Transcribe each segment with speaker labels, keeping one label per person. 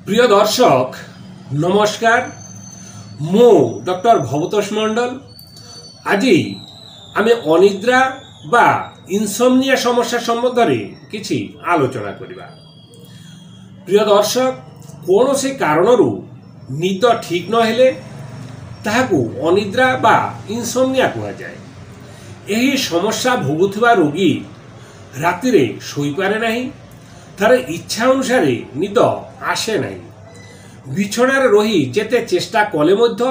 Speaker 1: প্রিয় দর্শক নমস্কার, মু ডক্টর ভবতোষ মণ্ডল। আজি আমি অনিদ্রা বা ইনসমনিয়া সমস্যা সম্বন্ধে কিছু আলোচনা করিবা। প্রিয় দর্শক, কৌশি কারণରୁ নিদ ঠিক নহলে তাহাকু অনিদ্রা বা ইনসমনিয়া কুହାଯାଏ। ଏହି ସମସ୍ୟା ଭୋଗୁଥିବା ରୋଗୀ ରାତିରେ ଶୋଇପାରେ ନାହିଁ, ତାର ଇଚ୍ଛା ଅନୁସାରେ ନିଦ ଆସେ ନାହିଁ। ବିଛଣାରେ ରହି ଯେତେ ଚେଷ୍ଟା କଲେ ମଧ୍ୟ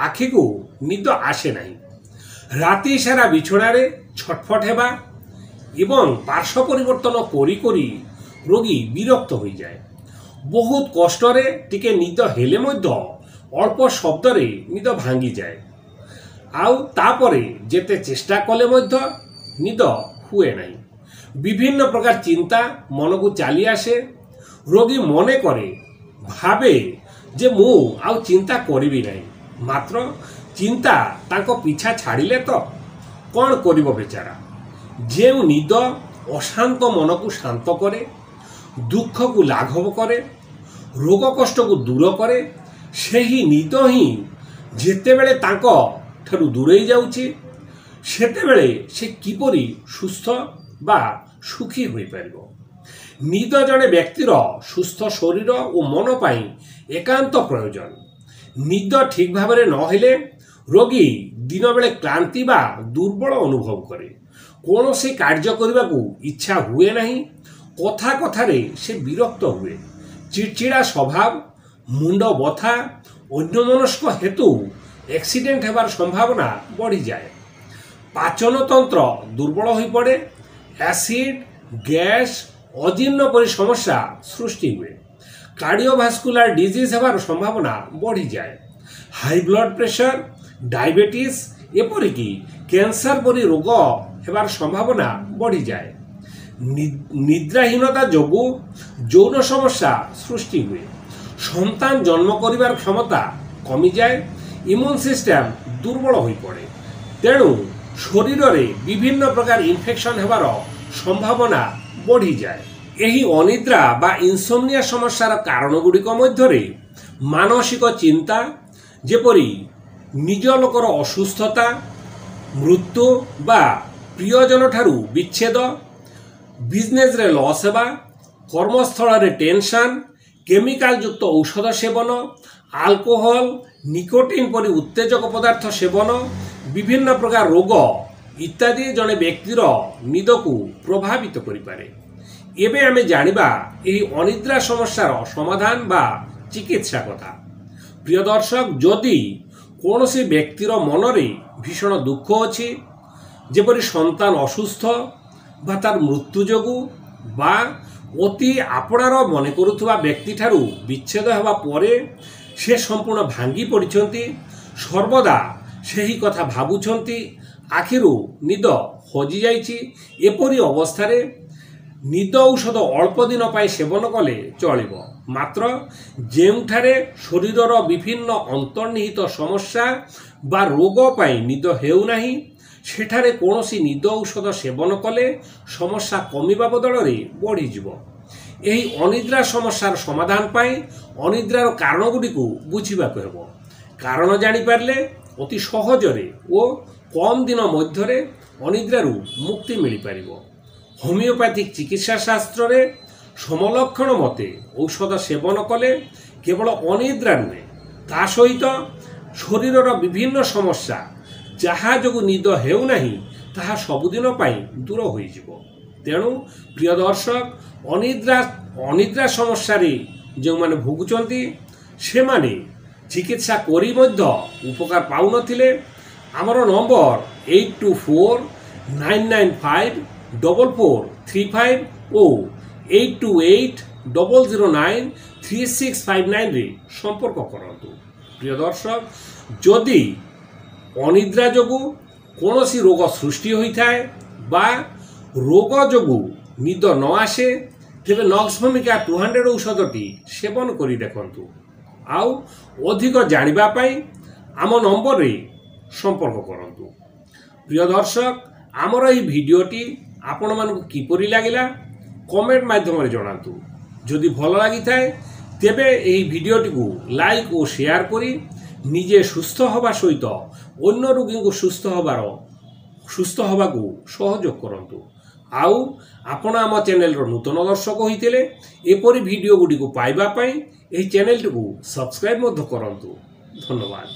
Speaker 1: ଆଖିକୁ ନିଦ ଆସେ ନାହିଁ। ରାତି ସାରା ବିଛଣାରେ ଛଟଫଟ ହେବା ଏବଂ ପାର୍ଶ୍ୱ ପରିବର୍ତ୍ତନ କରି କରି ରୋଗୀ ବିରକ୍ତ ହୋଇଯାଏ। ବହୁତ କଷ୍ଟରେ ଟିକେ ନିଦ ହେଲେ ମଧ୍ୟ ଅଳ୍ପ ଶବ୍ଦରେ ନିଦ ଭାଙ୍ଗିଯାଏ। ଆଉ ତାପରେ ଯେତେ ଚେଷ୍ଟା କଲେ ମଧ୍ୟ ନିଦ ହୁଏ ନାହିଁ। ବିଭିନ୍ନ ପ୍ରକାର ଚିନ୍ତା ମନକୁ ଚାଲି ଆସେ। ରୋଗୀ ମନେ କରେ, ଭାବେ ଯେ ମୁଁ ଆଉ ଚିନ୍ତା କରିବି ନାହିଁ, ମାତ୍ର ଚିନ୍ତା ତାଙ୍କ ପିଛା ଛାଡ଼ିଲେ ତ କ'ଣ କରିବ ବେଚାରା। ଯେଉଁ ନିଦ ଅଶାନ୍ତ ମନକୁ ଶାନ୍ତ କରେ, ଦୁଃଖକୁ ଲାଘବ କରେ, ରୋଗ କଷ୍ଟକୁ ଦୂର କରେ, ସେହି ନିଦ ହିଁ ଯେତେବେଳେ ତାଙ୍କ ଠାରୁ ଦୂରେଇ ଯାଉଛି, ସେତେବେଳେ ସେ କିପରି ସୁସ୍ଥ ବା ସୁଖୀ ହୋଇପାରିବ। ନିଦ ଜଣେ ବ୍ୟକ୍ତିର ସୁସ୍ଥ ଶରୀର ଓ ମନ ପାଇଁ ଏକାନ୍ତ ପ୍ରୟୋଜନ। ନିଦ ଠିକ୍ ଭାବରେ ନହେଲେ ରୋଗୀ ଦିନବେଳେ କ୍ଳାନ୍ତି ବା ଦୁର୍ବଳ ଅନୁଭବ କରେ। କୌଣସି କାର୍ଯ୍ୟ କରିବାକୁ ଇଚ୍ଛା ହୁଏ ନାହିଁ। କଥାରେ ସେ ବିରକ୍ତ ହୁଏ। ଚିଡ଼ଚିଡ଼ା ସ୍ୱଭାବ, ମୁଣ୍ଡ ବଥା, ଅନ୍ୟମନସ୍କ ହେତୁ ଆକ୍ସିଡେଣ୍ଟ ହେବାର ସମ୍ଭାବନା ବଢ଼ିଯାଏ। ପାଚନତନ୍ତ୍ର ଦୁର୍ବଳ ହୋଇପଡ଼େ। ଏସିଡ୍, ଗ୍ୟାସ୍, ଅଜୀର୍ଣ୍ଣ ପରି ସମସ୍ୟା ସୃଷ୍ଟି ହୁଏ। କାର୍ଡ଼ିଓଭାସ୍କୁଲାର ଡିଜିଜ୍ ହେବାର ସମ୍ଭାବନା ବଢ଼ିଯାଏ। ହାଇ ବ୍ଲଡ଼ ପ୍ରେସର, ଡାଇବେଟିସ୍, ଏପରିକି କ୍ୟାନ୍ସର ପରି ରୋଗ ହେବାର ସମ୍ଭାବନା ବଢ଼ିଯାଏ। ନିଦ୍ରାହୀନତା ଯୋଗୁଁ ଯୌନ ସମସ୍ୟା ସୃଷ୍ଟି ହୁଏ। ସନ୍ତାନ ଜନ୍ମ କରିବାର କ୍ଷମତା କମିଯାଏ। ଇମ୍ୟୁନ୍ ସିଷ୍ଟମ ଦୁର୍ବଳ ହୋଇପଡ଼େ। ତେଣୁ ଶରୀରରେ ବିଭିନ୍ନ ପ୍ରକାର ଇନଫେକ୍ସନ ହେବାର ସମ୍ଭାବନା ବଢ଼ିଯାଏ। ଏହି ଅନିଦ୍ରା ବା ଇନସୋମନିଆ ସମସ୍ୟାର କାରଣ ଗୁଡ଼ିକ ମଧ୍ୟରେ ମାନସିକ ଚିନ୍ତା, ଯେପରି ନିଜ ଲୋକର ଅସୁସ୍ଥତା, ମୃତ୍ୟୁ ବା ପ୍ରିୟଜନ ଠାରୁ ବିଚ୍ଛେଦ, ବିଜନେସରେ ଲସ୍ ହେବା, କର୍ମସ୍ଥଳରେ ଟେନସନ୍, କେମିକାଲ ଯୁକ୍ତ ଔଷଧ ସେବନ, ଆଲକୋହଲ, ନିକୋଟିନ୍ ପରି ଉତ୍ତେଜକ ପଦାର୍ଥ ସେବନ, ବିଭିନ୍ନ ପ୍ରକାର ରୋଗ ଇତ୍ୟାଦି ଜଣେ ବ୍ୟକ୍ତିର ନିଦକୁ ପ୍ରଭାବିତ କରିପାରେ। ଏବେ ଆମେ ଜାଣିବା ଏହି ଅନିଦ୍ରା ସମସ୍ୟାର ସମାଧାନ ବା ଚିକିତ୍ସା କଥା। ପ୍ରିୟ ଦର୍ଶକ, ଯଦି କୌଣସି ବ୍ୟକ୍ତିର ମନରେ ଭୀଷଣ ଦୁଃଖ ଅଛି, ଯେପରି ସନ୍ତାନ ଅସୁସ୍ଥ ବା ତାର ମୃତ୍ୟୁ ଯୋଗୁଁ ବା ଅତି ଆପଣାର ମନେ କରୁଥିବା ବ୍ୟକ୍ତିଠାରୁ ବିଚ୍ଛେଦ ହେବା ପରେ ସେ ସମ୍ପୂର୍ଣ୍ଣ ଭାଙ୍ଗି ପଡ଼ିଛନ୍ତି, ସର୍ବଦା ସେହି କଥା ଭାବୁଛନ୍ତି, ଆଖିରୁ ନିଦ ହଜିଯାଇଛି, ଏପରି ଅବସ୍ଥାରେ ନିଦ ଔଷଧ ଅଳ୍ପ ଦିନ ପାଇଁ ସେବନ କଲେ ଚଳିବ। ମାତ୍ର ଯେଉଁଠାରେ ଶରୀରର ବିଭିନ୍ନ ଅନ୍ତର୍ନିହିତ ସମସ୍ୟା ବା ରୋଗ ପାଇଁ ନିଦ ହେଉନାହିଁ, ସେଠାରେ କୌଣସି ନିଦ ଔଷଧ ସେବନ କଲେ ସମସ୍ୟା କମିବା ବଦଳରେ ବଢ଼ିଯିବ। ଏହି ଅନିଦ୍ରା ସମସ୍ୟାର ସମାଧାନ ପାଇଁ ଅନିଦ୍ରାର କାରଣଗୁଡ଼ିକୁ ବୁଝିବାକୁ ହେବ। କାରଣ ଜାଣିପାରିଲେ ଅତି ସହଜରେ ଓ କମ୍ ଦିନ ମଧ୍ୟରେ ଅନିଦ୍ରାରୁ ମୁକ୍ତି ମିଳିପାରିବ। ହୋମିଓପାଥିକ ଚିକିତ୍ସା ଶାସ୍ତ୍ରରେ ସମଲକ୍ଷଣ ମତେ ଔଷଧ ସେବନ କଲେ କେବଳ ଅନିଦ୍ରା ନୁହେଁ, ତା ସହିତ ଶରୀରର ବିଭିନ୍ନ ସମସ୍ୟା ଯାହା ଯୋଗୁଁ ନିଦ ହେଉନାହିଁ ତାହା ସବୁଦିନ ପାଇଁ ଦୂର ହୋଇଯିବ। ତେଣୁ ପ୍ରିୟ ଦର୍ଶକ, ଅନିଦ୍ରା ସମସ୍ୟାରେ ଯେଉଁମାନେ ଭୋଗୁଛନ୍ତି ସେମାନେ ଚିକିତ୍ସା କରି ମଧ୍ୟ ଉପକାର ପାଉନଥିଲେ ଆମର ନମ୍ବର 8249954435 ଓ 8280093659ରେ ସମ୍ପର୍କ କରନ୍ତୁ। ପ୍ରିୟ ଦର୍ଶକ, ଯଦି ଅନିଦ୍ରା ଯୋଗୁଁ କୌଣସି ରୋଗ ସୃଷ୍ଟି ହୋଇଥାଏ ବା ରୋଗ ଯୋଗୁଁ ନିଦ ନ ଆସେ, ତେବେ ନକ୍ସ ଭୂମିକା 200 ଔଷଧଟି ସେବନ କରି ଦେଖନ୍ତୁ। ଆଉ ଅଧିକ ଜାଣିବା ପାଇଁ ଆମ ନମ୍ବରରେ ସମ୍ପର୍କ କରନ୍ତୁ। ପ୍ରିୟ ଦର୍ଶକ, ଆମର ଏହି ଭିଡ଼ିଓଟି ଆପଣମାନଙ୍କୁ କିପରି ଲାଗିଲା କମେଣ୍ଟ ମାଧ୍ୟମରେ ଜଣାନ୍ତୁ। ଯଦି ଭଲ ଲାଗିଥାଏ तेबे एही भिडियोटी को लाइक और शेयर करी निजे सुस्थ हवा सहित अन्य रोगी को सुस्थ हवा को सहयोग करंतु। आउ आपण आम चैनल नूतन दर्शक होइतिले एपरि भिडियो गुडी को पाइबा पई एही चैनल को सब्सक्राइब मध्य करंतु। धन्यवाद।